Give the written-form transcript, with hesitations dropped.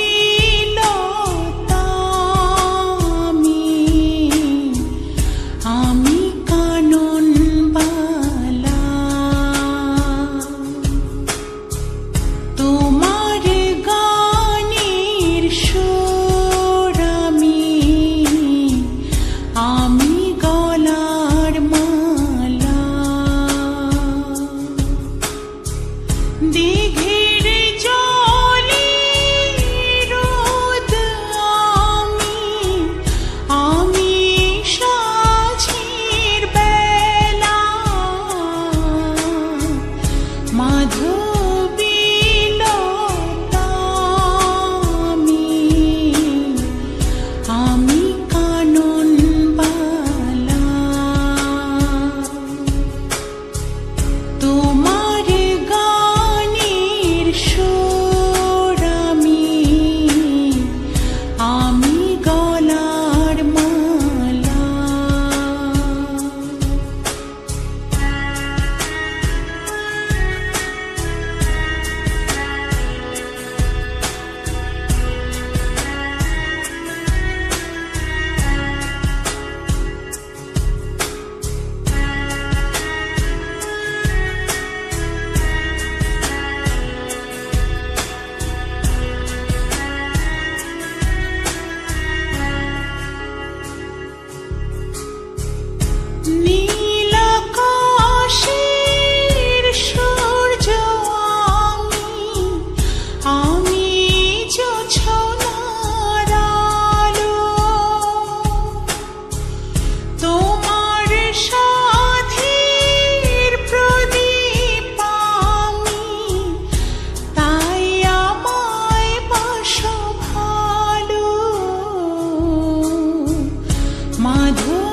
মাধবীলতা আমি কানন বালা তোমার গানের সুর আমি গলার মালা দিঘির জলে রোদ আমি সাঁঝের বেলা মাধবীলতা আমি কানন বালা তোমার গানের সুর আমি গলার মালা নীল আকাশের সূর্য আমি জোছনার আলো তোমার সাথীর প্রদীপ তাই আমায় বাসো ভালো মাধব